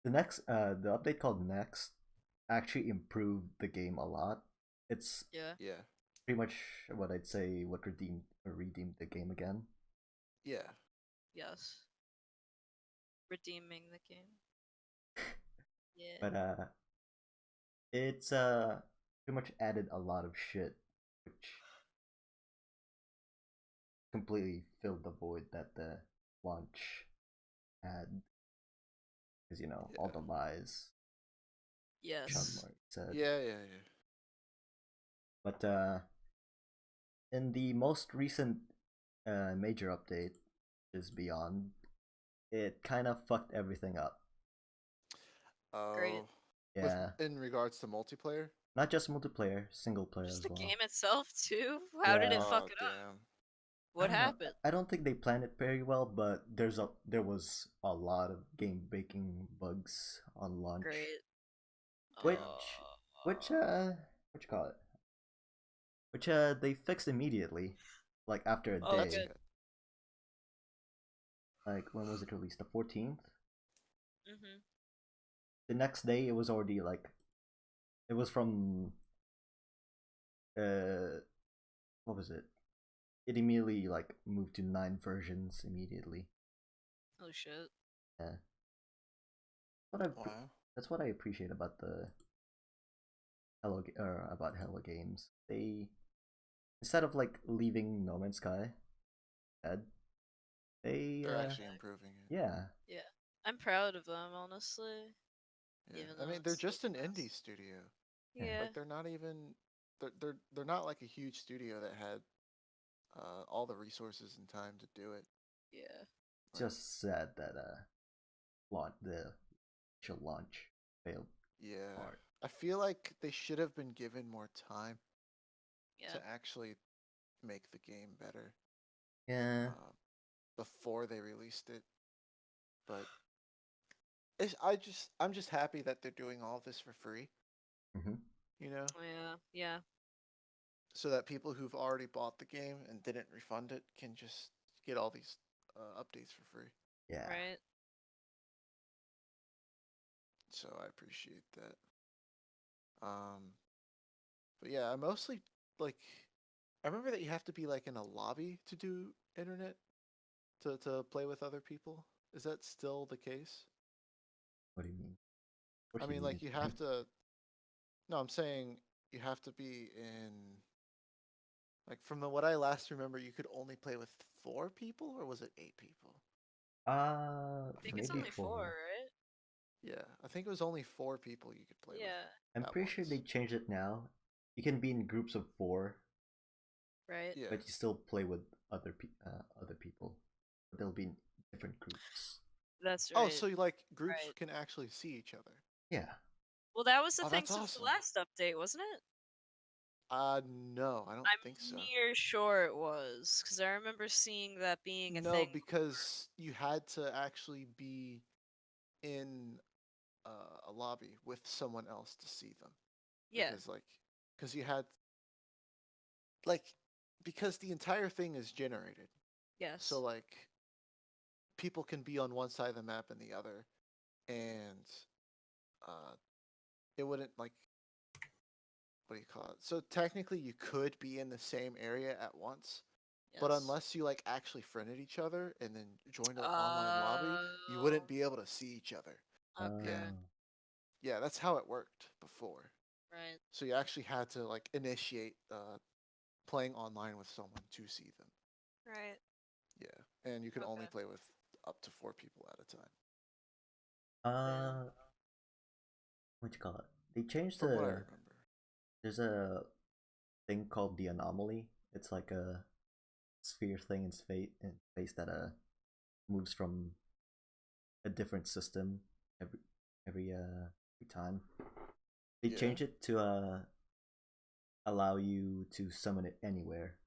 The update called Next actually improved the game a lot. It's Yeah. Yeah. pretty much what I'd say what redeemed the game again. Yeah. Yes. Redeeming the game. Yeah. But it's pretty much added a lot of shit which completely filled the void that the launch had. Because all the lies Yes. Chun said. Yeah. But in the most recent major update, which is Beyond, it kind of fucked everything up. Great. Oh. Yeah, In regards to multiplayer? not just multiplayer, single player Just as the well. game itself too? How did it Yeah. fuck it up? Damn. What I don't know. happened? I don't think they planned it very well, but there was a lot of game breaking bugs on launch. Great. Which what you call it? Which they fixed immediately, like after a Oh, day. That's good. good. Like when was it released? The 14th. Mm-hmm. The next day it was already like, it was from what was it? It immediately like moved to 9 versions immediately. Oh shit. Yeah. But Wow. That's what I appreciate about the about Hello Games. They, instead of like leaving No Man's Sky dead, They're actually improving it. yeah. Yeah, I'm proud of them, honestly. Yeah. Even I though mean, they're it's still just an fast. indie studio. Yeah. Like they're not even they're not like a huge studio that had all the resources and time to do it. Yeah. It's just sad that the initial launch failed Yeah. hard. I feel like they should have been given more time Yeah. to actually make the game better Yeah. before they released it. But I'm just happy that they're doing all this for free. Mm-hmm. You know, Yeah. Yeah. so that people who've already bought the game and didn't refund it can just get all these updates for free. Yeah. Right. So I appreciate that. But yeah, I mostly like. I remember that you have to be like in a lobby to do internet to play with other people. Is that still the case? What do you mean? What I do mean, like you have to. No, I'm saying you have to be in. Like from what I last remember, you could only play with 4 people, or was it 8 people? I think it's maybe only 4, right? Yeah, I think it was only 4 people you could play with. Yeah. I'm at pretty sure they once. changed it now. You can be in groups of 4, Right. Yeah. but you still play with other people. But they'll be in different groups. That's right. Oh, so like groups Right. can actually see each other. Yeah. Well, that was the Oh, thing that's since the awesome. last update, wasn't it? No, I don't I'm think so. near sure it was, because I remember seeing that being a No, thing. because you had to actually be in a lobby with someone else to see them. Yeah. Because you had like because the entire thing is generated. Yes. So like people can be on one side of the map and the other, and it wouldn't like what do you call it? So technically you could be in the same area at once, but Yes. unless you like actually friended each other and then joined an online lobby, you wouldn't be able to see each other. Okay. Yeah, that's how it worked before. Right. So you actually had to like initiate playing online with someone to see them. Right. Yeah, and you can only Okay. play with up to 4 people at a time. What you call it? They changed From what I the. remember. There's a thing called the anomaly. It's like a sphere thing in space that moves from a different system every time. They Yeah. changed it to allow you to summon it anywhere.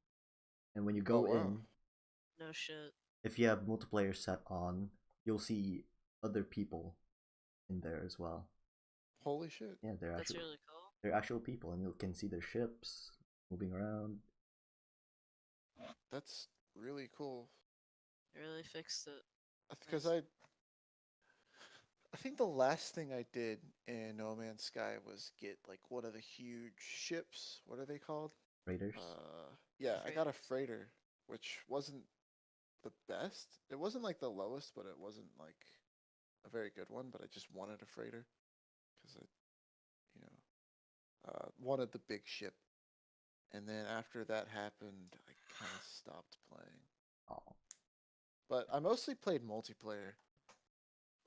And when you go wow. in, No shit. if you have multiplayer set on, you'll see other people in there as well. Holy shit. Yeah, That's really cool. they're actual people, and you can see their ships moving around. That's really cool. They really fixed it. Because Nice. I think the last thing I did in No Man's Sky was get like one of the huge ships. What are they called? Raiders. Yeah, I got a Freighter. freighter, which wasn't the best. It wasn't like the lowest, but it wasn't like a very good one. But I just wanted a freighter because I, you know, wanted the big ship. And then after that happened, I kind of stopped playing. Oh. But I mostly played multiplayer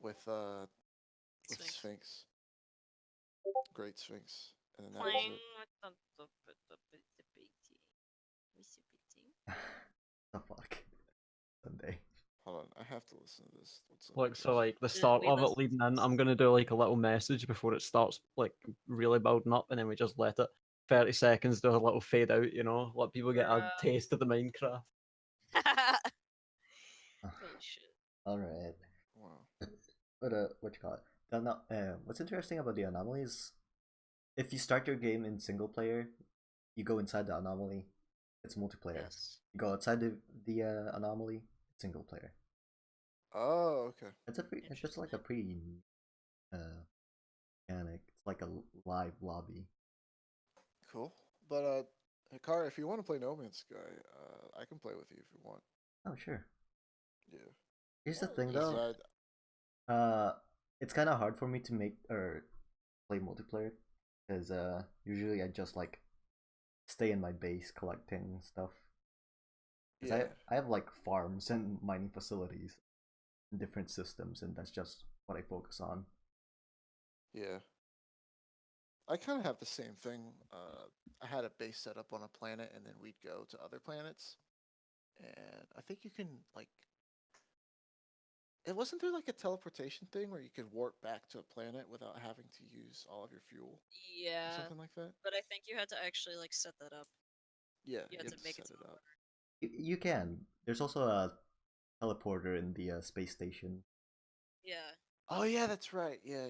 with Sphinx. Great Sphinx. And then that was Playing it. with The fuck. Sunday. Hold on, I have to listen to this. What's the Like so, lyrics? like the start we of it listen leading to in, this. I'm gonna do like a little message before it starts, like really building up, and then we just let it 30 seconds do a little fade out. You know, let people get a taste of the Minecraft. Holy shit. All right. Wow. But what you call it? What's interesting about the anomalies? If you start your game in single player, you go inside the anomaly. It's multiplayer. Yes. You go outside the anomaly. It's single player. Oh, okay. It's just like a pretty mechanic. It's like a live lobby. Cool. But Hikari, if you want to play No Man's Sky, I can play with you if you want. Oh sure. Yeah. Here's the Oh, thing yeah. though. it's kind of hard for me to make or play multiplayer because usually I just like stay in my base collecting stuff. 'Cause Yeah. I have like farms and mining facilities in different systems, and that's just what I focus on. Yeah. I kind of have the same thing. I had a base set up on a planet, and then we'd go to other planets. And I think you can like. It wasn't there like a teleportation thing where you could warp back to a planet without having to use all of your fuel or Yeah, something like that? but I think you had to actually like set that up. Yeah, You you had have to to make it set it up. You can. There's also a teleporter in the space station. Yeah. Oh yeah, that's right. Yeah.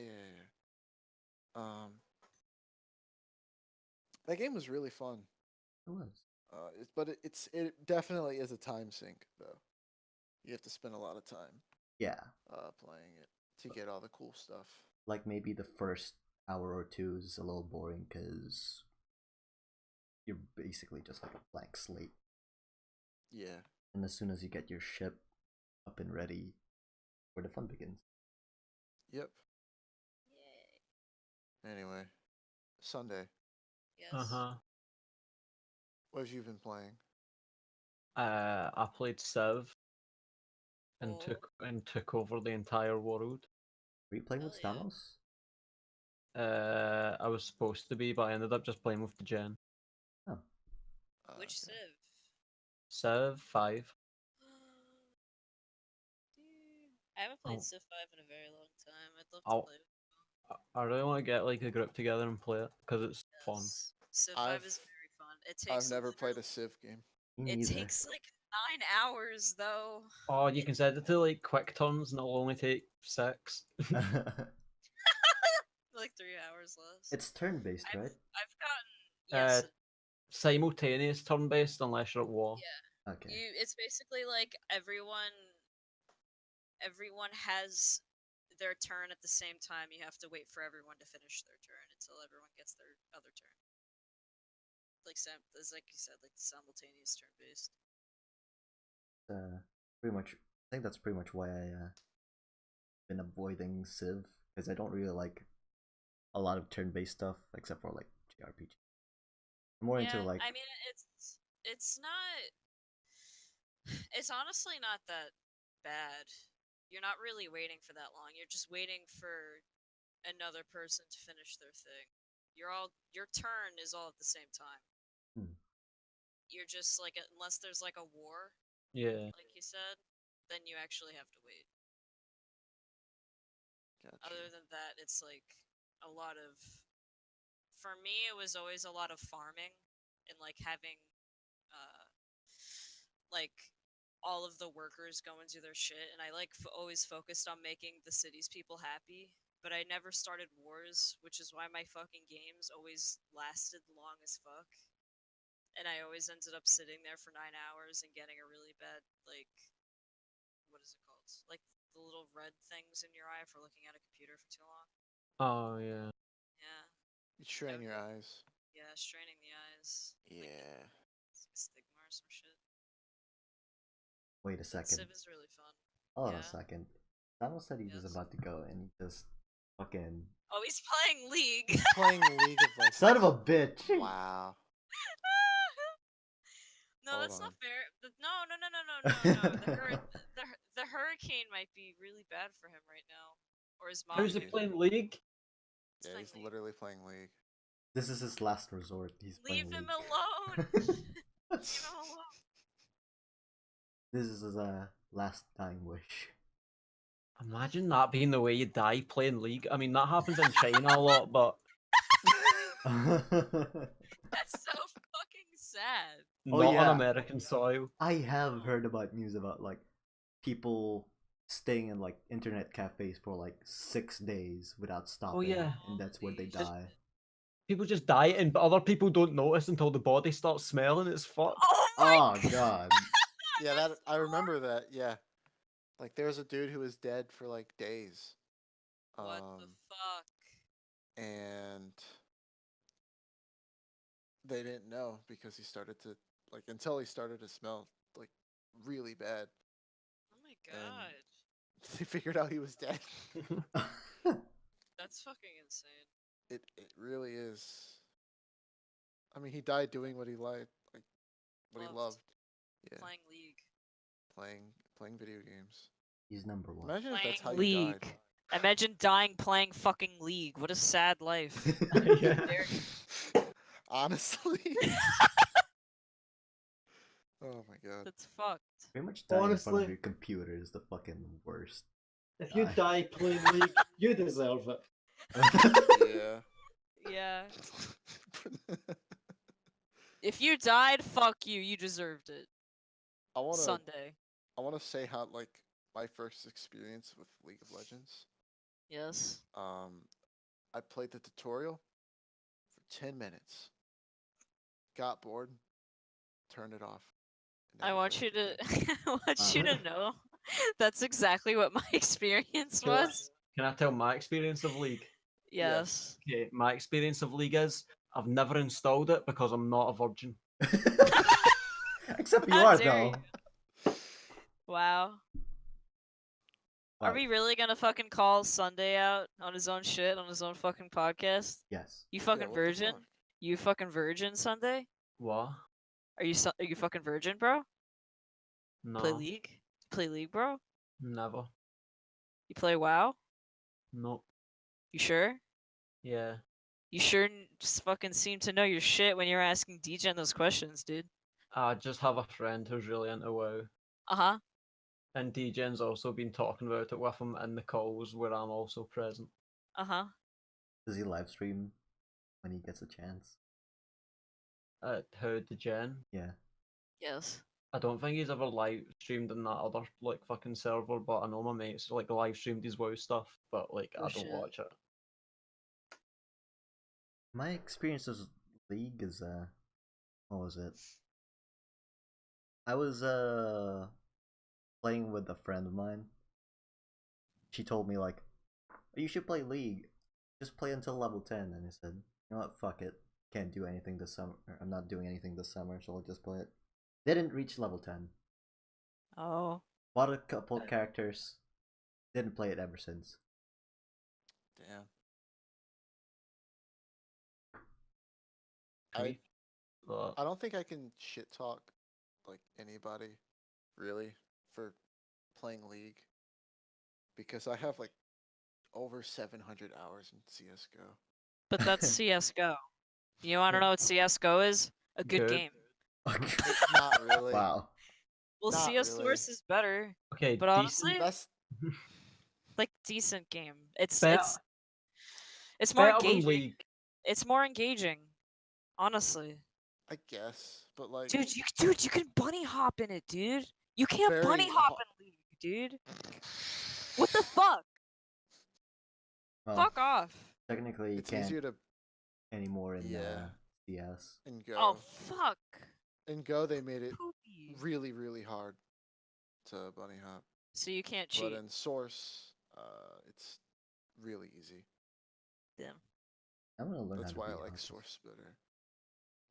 That game was really fun. It was. It definitely is a time sink though. You have to spend a lot of time Yeah, playing it to get all the cool stuff. like maybe the first hour or two is a little boring because you're basically just like a blank slate. Yeah. And as soon as you get your ship up and ready, where the fun begins. Yep. Yay. Anyway, Sunday. Yes. What have you been playing? I played Civ and Oh. took over the entire world. Were you playing with Hell yeah. Stamos? I was supposed to be, but I ended up just playing with the gen. Oh, Which Okay. Civ 5. I haven't played Oh. Civ 5 in a very long time. I'd love to I'll- play. I really want to get like a group together and play it because it's fun. Yes. Civ 5 is I've- very fun. It takes I've never played a literally- Civ game. me It neither. takes like 9 hours though. Oh, you can set it to like quick turns and it'll only take 6. Like 3 hours less. It's turn-based, I've, right? I've gotten yes. Simultaneous turn based unless you're at war. Yeah. Okay. It's basically like everyone has their turn at the same time. You have to wait for everyone to finish their turn until everyone gets their other turn. It's like you said, like the simultaneous turn based. Pretty much. I think that's pretty much why I been avoiding Civ because I don't really like a lot of turn-based stuff except for like JRPG. I'm more into like I mean, it's not. It's honestly not that bad. You're not really waiting for that long. You're just waiting for another person to finish their thing. Your turn is all at the same time. Hmm. You're just like unless there's like a war, Yeah. like you said, then you actually have to wait. Gotcha. Other than that, it's like a lot of. For me, it was always a lot of farming and like having, like all of the workers go and do their shit, and I like always focused on making the city's people happy. But I never started wars, which is why my fucking games always lasted long as fuck. And I always ended up sitting there for 9 hours and getting a really bad, like, what is it called? Like the little red things in your eye for looking at a computer for too long. Oh yeah. Yeah. You strain Okay. your eyes. Yeah, straining the eyes. Like, Yeah. it's like a stigma or some shit. wait a But second. Civ is really fun. Hold on Yeah. a second. Stamos said he was Yes. about to go and he just fucking Oh, he's playing League. He's playing League of Legends. son of a bitch. Wow. No, Hold that's on. not fair. No. The hurricane might be really bad for him right now, or his mom. How's he Dude. playing League? He's Yeah, playing he's League. literally playing League. This is his last resort. He's Leave playing him League. alone. Leave him alone. This is his last dying wish. Imagine that being the way you die playing League. I mean, that happens in China a lot, but That's so fucking sad. Oh, not on yeah. American soil. I have heard about news about like people staying in like internet cafes for like 6 days without stopping, yeah. and that's where they Holy die. People just die, and other people don't notice until the body starts smelling. It's fucked. Oh my Oh god. Yeah, That's I remember that. Yeah, like there was a dude who was dead for like days. What the fuck? And they didn't know because he started to until he started to smell like really bad. Oh my god. They figured out he was dead. That's fucking insane. It really is. I mean, he died doing what he liked, like what he Loved. loved. Yeah, Playing League. playing video games. He's number one. Imagine if that's how Playing you League. died. Imagine dying playing fucking League. What a sad life. Yeah. Honestly. Oh my god. That's fucked. Pretty much dying in front Honestly. of your computer is the fucking worst. If you die playing League, you deserve it. Yeah. Yeah. If you died, fuck you. You deserved it. I wanna Sunday. say how like my first experience with League of Legends. Yes. I played the tutorial for 10 minutes. Got bored, turned it off. I never want played you it to again. I want you to know that's exactly what my experience Can I- was. Can I tell my experience of League? Yes. Okay, my experience of League is I've never installed it because I'm not a virgin. Except you How are dare though. Wow. Are What? we really gonna fucking call Sunday out on his own shit on his own fucking podcast? Yes. You Yeah, fucking what the virgin? fuck? You fucking virgin, Sunday? What? Are you fucking virgin, bro? No. Play League? Play League, bro? Never. You play WoW? No. You sure? Yeah. You sure just fucking seem to know your shit when you're asking DJen those questions, dude. I just have a friend who's really into WoW. Uh-huh. And DJ's also been talking about it with him in the calls where I'm also present. Uh-huh. Does he live stream when he gets a chance? How DJen? Yeah. Yes. I don't think he's ever live streamed in that other like fucking server, but I know my mates like live streamed his WoW stuff, but like Oh, I don't shit. watch it. My experience with League is what was it? I was playing with a friend of mine. She told me like, you should play League. Just play until level 10, and I said, you know what, fuck it. Can't do anything this summer. I'm not doing anything this summer, so I'll just play it. Didn't reach level 10. Oh. Bought a couple characters. Didn't play it ever since. Damn. Grief. But I don't think I can shit talk like anybody really for playing League because I have like over 700 hours in CS:GO. But that's CS:GO. You wanna know what CS:GO is? A good Good. game. Not really. Wow. Well, Not CS really. Source is better, okay, but honestly, That's like decent game. It's better, it's more better than engaging. League. It's more engaging. Honestly. I guess, but like Dude, you can bunny hop in it, dude. You can't bunny Very hop ho- in League, dude. What the fuck? Well, Fuck off. technically you it's can't easier to anymore in Yeah. CS. in Go. Oh fuck. In Go they made it Poopy. really really hard to bunny hop, So you can't cheat. but in Source it's really easy. Damn. I'm gonna learn That's how to why I be like honest. Source better.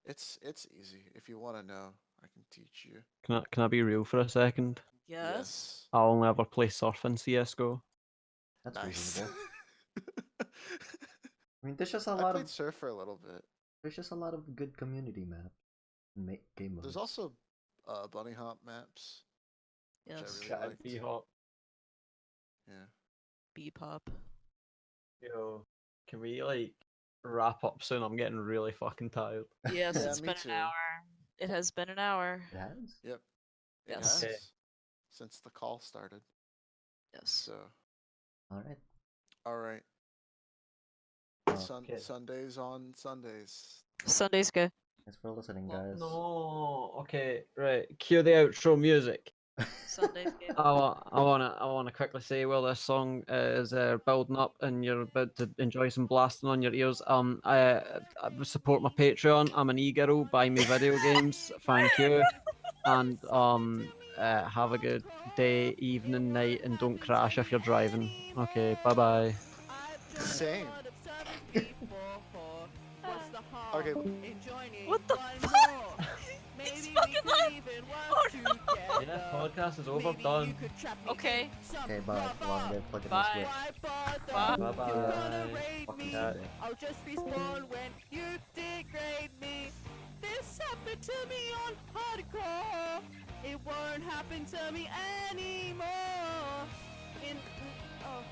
It's easy. If you want to know, I can teach you. Can I be real for a second? Yes. I only ever play surf in CS:GO. That's Nice. reasonable. I mean, there's just a I lot played of Surf for a little bit. there's just a lot of good community maps and game modes. There's also bunny hop maps. Which I Yes. really That'd liked. be hot. Yeah. B-pop. Yo, can we like wrap up soon? I'm getting really fucking tired. Yes, Yeah, it's me been too. an hour. It has been an hour. It has? Yep. It Yes. has Okay. since the call started. Yes. So, Alright. all right. Well, Okay. Sundays on Sundays. Sunday's good. thanks for listening, Oh, guys. no. Okay, right. Cue the outro music. Sunday's good. I wanna quickly say while this song is building up and you're about to enjoy some blasting on your ears. I support my Patreon. I'm an e-girl. Buy me video games. Thank you. And have a good day, evening, night, and don't crash if you're driving. Okay, bye bye. Same. Okay. What the fuck? He's fucking live. Yeah, podcast is over. Done. Okay. Okay, bye. Well, I'm gonna plug in Bye. this Bye. Bye bye. Fucking Yeah. Sundae. I'll just respawn when you degrade me. This happened to me on hardcore. It won't happen to me anymore. Oh.